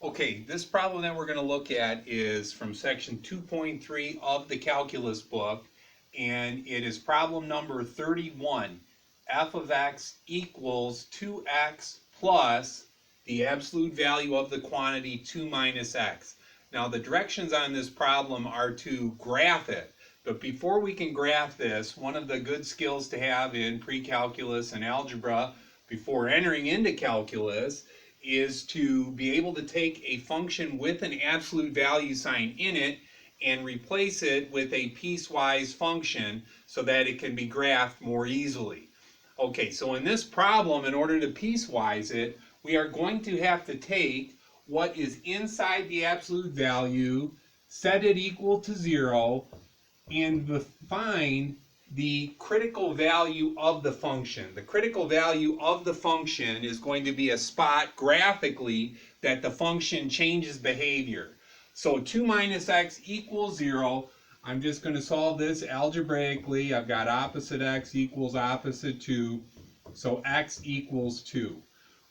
Okay, this problem that we're going to look at is from section 2.3 of the calculus book, and it is problem number 31. F of x equals 2x plus the absolute value of the quantity 2 minus x. Now the directions on this problem are to graph it, but before we can graph this, one of the good skills to have in pre-calculus and algebra before entering into calculus is to be able to take a function with an absolute value sign in it and replace it with a piecewise function so that it can be graphed more easily. Okay, so in this problem, in order to piecewise it, we are going to have to take what is inside the absolute value, set it equal to 0, and find the critical value of the function. The critical value of the function is going to be a spot graphically that the function changes behavior. So 2 minus x equals 0. I'm just going to solve this algebraically. I've got opposite x equals opposite 2. So x equals 2.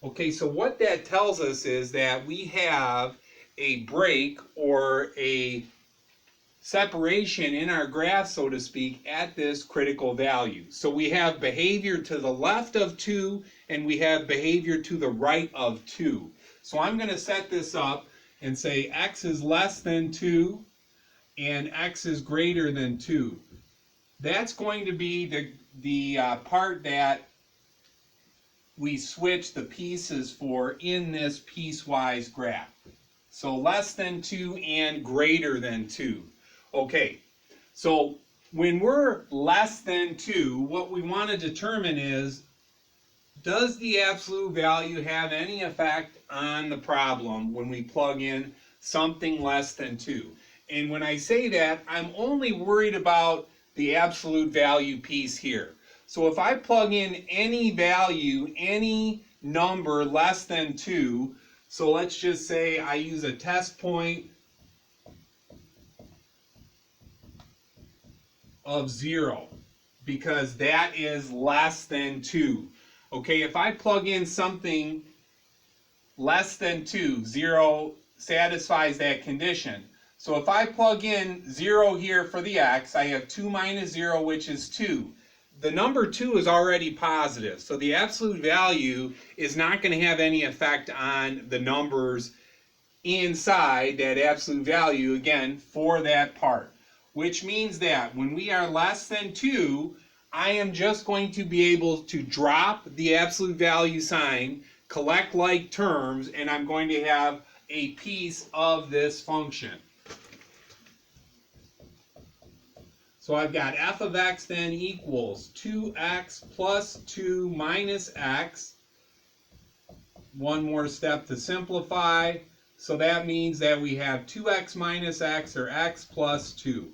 Okay, so what that tells us is that we have a break or a separation in our graph, so to speak, at this critical value. So we have behavior to the left of 2 and we have behavior to the right of 2. So I'm going to set this up and say x is less than 2 and x is greater than 2. That's going to be the part that we switch the pieces for in this piecewise graph. So less than 2 and greater than 2. Okay, so when we're less than 2, what we want to determine is, does the absolute value have any effect on the problem when we plug in something less than 2? And when I say that, I'm only worried about the absolute value piece here. So if I plug in any value, any number less than 2, so let's just say I use a test point of 0 because that is less than 2. Okay, if I plug in something less than 2, 0 satisfies that condition. So if I plug in 0 here for the x, I have 2 minus 0, which is 2. The number 2 is already positive, so the absolute value is not going to have any effect on the numbers inside that absolute value, again, for that part. Which means that when we are less than 2, I am just going to be able to drop the absolute value sign, collect like terms, and I'm going to have a piece of this function. So I've got f of x then equals 2x plus 2 minus x. One more step to simplify. So that means that we have 2x minus x, or x plus 2.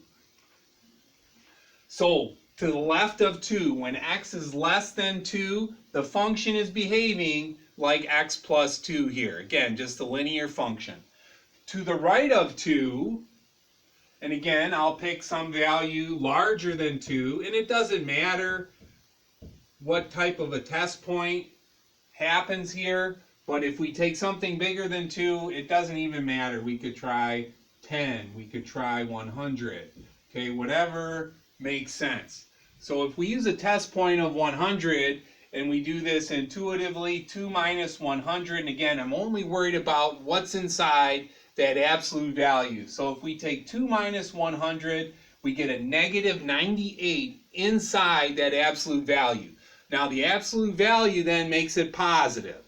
So to the left of 2, when x is less than 2, the function is behaving like x plus 2 here. Again, just a linear function. To the right of 2, and again, I'll pick some value larger than 2, and it doesn't matter what type of a test point happens here, but if we take something bigger than 2, it doesn't even matter. We could try 10, we could try 100, okay, whatever makes sense. So if we use a test point of 100 and we do this intuitively, 2 minus 100, and again, I'm only worried about what's inside that absolute value. So if we take 2 minus 100, we get a negative 98 inside that absolute value. Now the absolute value then makes it positive.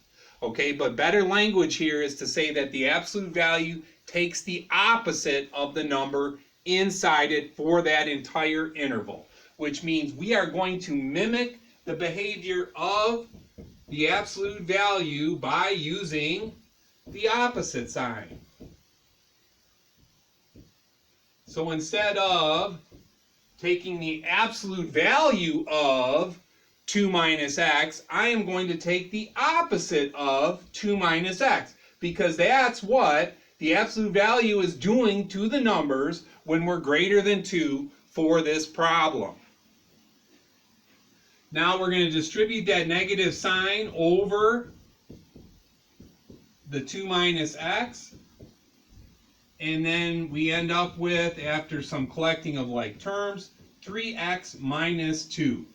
Okay, but better language here is to say that the absolute value takes the opposite of the number inside it for that entire interval, which means we are going to mimic the behavior of the absolute value by using the opposite sign. So instead of taking the absolute value of 2 minus x, I am going to take the opposite of 2 minus x, because that's what the absolute value is doing to the numbers when we're greater than 2 for this problem. Now we're going to distribute that negative sign over the 2 minus x, and then we end up with, after some collecting of like terms, 3x minus 2.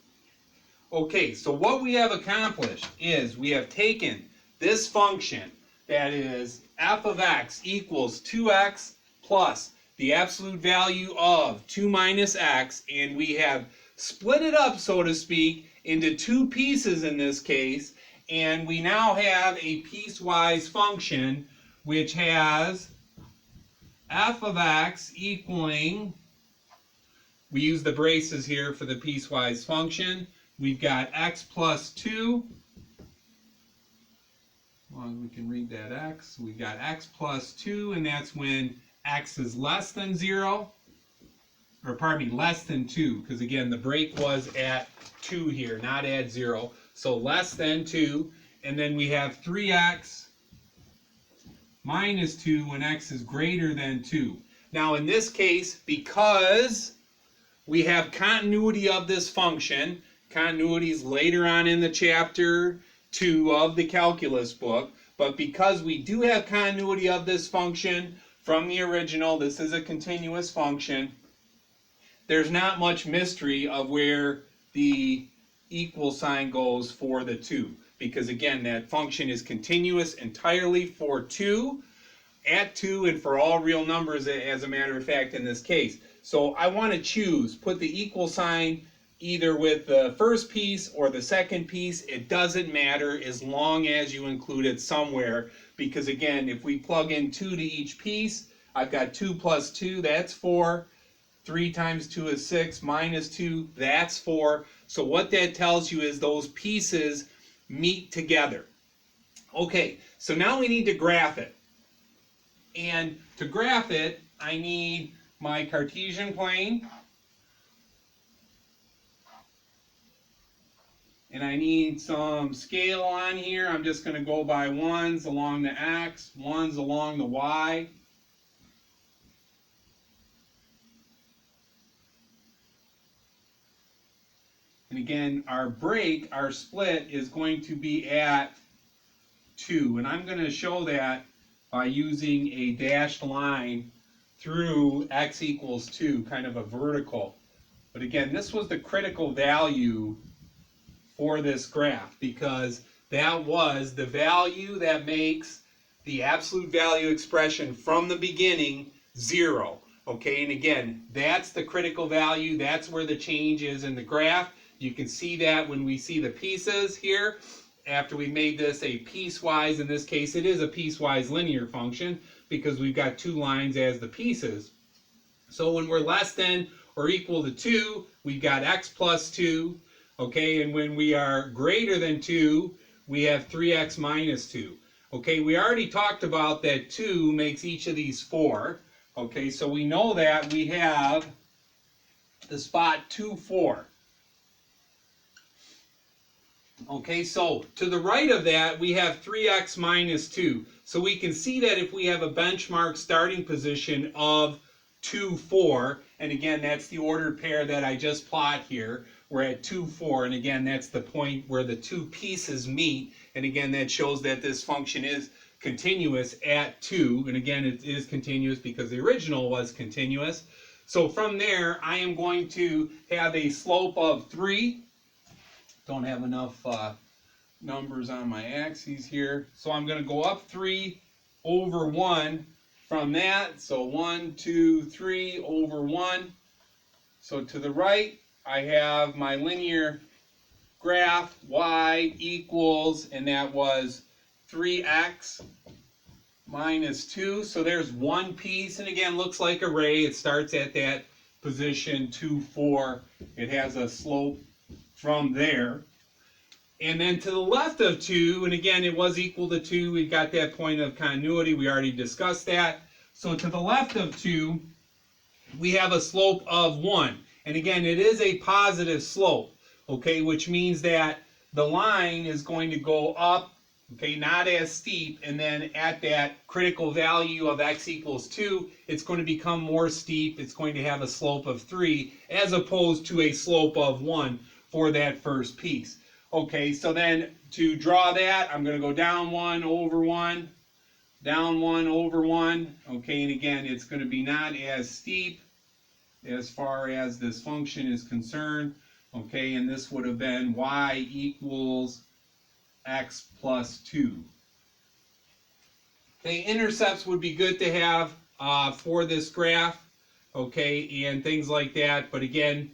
Okay, so what we have accomplished is we have taken this function that is f of x equals 2x plus the absolute value of 2 minus x, and we have split it up, so to speak, into two pieces in this case, and we now have a piecewise function which has f of x equaling, we use the braces here for the piecewise function, we've got x plus 2, well, we can read that x, we've got x plus 2, and that's when x is less than 0, or pardon me, less than 2, because again the break was at 2 here, not at 0, so less than 2, and then we have 3x minus 2 when x is greater than 2. Now in this case, because we have continuity of this function, continuity is later on in the chapter 2 of the calculus book, but because we do have continuity of this function from the original, this is a continuous function, there's not much mystery of where the equal sign goes for the 2, because again that function is continuous entirely for 2, at 2, and for all real numbers as a matter of fact in this case. So I want to choose, put the equal sign either with the first piece or the second piece, it doesn't matter as long as you include it somewhere, because again if we plug in 2 to each piece, I've got 2 plus 2, that's 4, 3 times 2 is 6, minus 2, that's 4. So what that tells you is those pieces meet together. Okay, so now we need to graph it. And to graph it, I need my Cartesian plane. And I need some scale on here. I'm just going to go by 1s along the x, 1s along the y. And again, our break, our split, is going to be at 2. And I'm going to show that by using a dashed line through x equals 2, kind of a vertical. But again, this was the critical value for this graph, because that was the value that makes the absolute value expression from the beginning 0. Okay, and again, that's the critical value, that's where the change is in the graph. You can see that when we see the pieces here, after we made this a piecewise, in this case it is a piecewise linear function, because we've got 2 lines as the pieces. So when we're less than or equal to 2, we've got x plus 2, okay, and when we are greater than 2, we have 3x minus 2. Okay, we already talked about that 2 makes each of these 4. Okay, so we know that we have the spot 2, 4. Okay, so to the right of that, we have 3x minus 2. So we can see that if we have a benchmark starting position of 2, 4, and again, that's the ordered pair that I just plot here. We're at 2, 4, and again, that's the point where the two pieces meet. And again, that shows that this function is continuous at 2. And again, it is continuous because the original was continuous. So from there, I am going to have a slope of 3. Don't have enough numbers on my axes here. So I'm going to go up 3 over 1 from that. So 1, 2, 3 over 1. So to the right, I have my linear graph, y equals, and that was 3x minus 2. So there's one piece, and again, looks like a ray. It starts at that position 2, 4. It has a slope from there. And then to the left of 2, and again, it was equal to 2. We've got that point of continuity. We already discussed that. So to the left of 2, we have a slope of 1. And again, it is a positive slope, okay, which means that the line is going to go up, okay, not as steep, and then at that critical value of x equals 2, it's going to become more steep. It's going to have a slope of 3 as opposed to a slope of 1 for that first piece. Okay, so then to draw that, I'm going to go down 1 over 1. down 1 over 1, okay, and again, it's going to be not as steep as far as this function is concerned, okay, and this would have been y equals x plus 2. Okay, intercepts would be good to have for this graph, okay, and things like that, but again,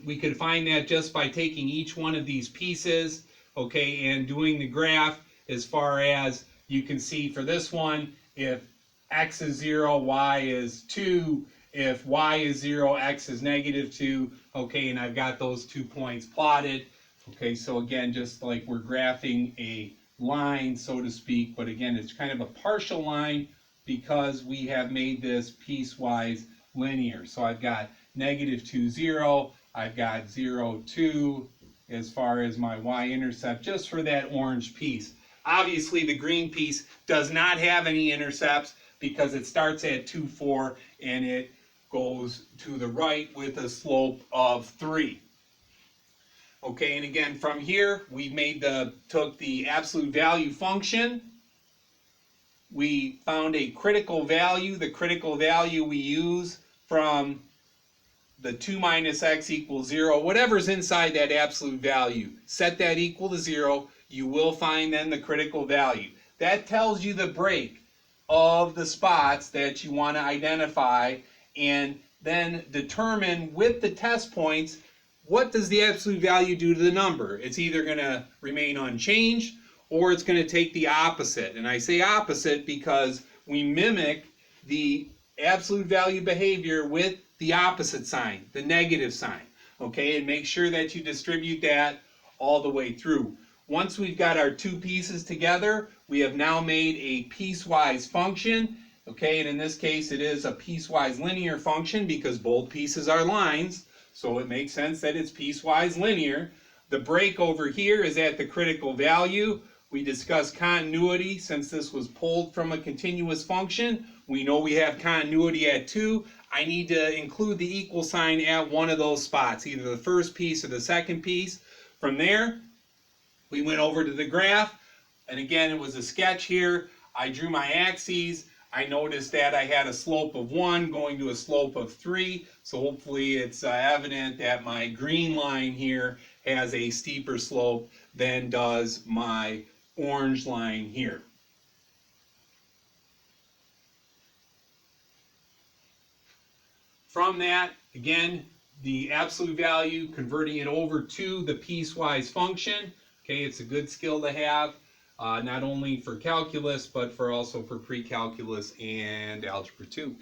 we could find that just by taking each one of these pieces, okay, and doing the graph as far as you can see for this one, if x is 0, y is 2, if y is 0, x is negative 2, okay, and I've got those 2 points plotted, okay, so again, just like we're graphing a line, so to speak, but again, it's kind of a partial line because we have made this piecewise linear. So I've got negative 2, 0, I've got 0, 2 as far as my y-intercept just for that orange piece. Obviously, the green piece does not have any intercepts because it starts at 2, 4 and it goes to the right with a slope of 3. Okay, and again, from here, we took the absolute value function. We found a critical value. The critical value we use from the 2 minus x equals 0, whatever's inside that absolute value, set that equal to 0, you will find then the critical value. That tells you the break of the spots that you want to identify, and then determine with the test points, what does the absolute value do to the number? It's either going to remain unchanged or it's going to take the opposite. And I say opposite because we mimic the absolute value behavior with the opposite sign, the negative sign. Okay, and make sure that you distribute that all the way through. Once we've got our two pieces together, we have now made a piecewise function. Okay, and in this case it is a piecewise linear function because both pieces are lines. So it makes sense that it's piecewise linear. The break over here is at the critical value. We discussed continuity since this was pulled from a continuous function. We know we have continuity at 2. I need to include the equal sign at one of those spots, either the first piece or the second piece. From there, we went over to the graph. And again, it was a sketch here. I drew my axes. I noticed that I had a slope of 1 going to a slope of 3. So hopefully it's evident that my green line here has a steeper slope than does my orange line here. From that, again, the absolute value, converting it over to the piecewise function. Okay, it's a good skill to have. Not only for calculus, but also for pre-calculus and algebra 2.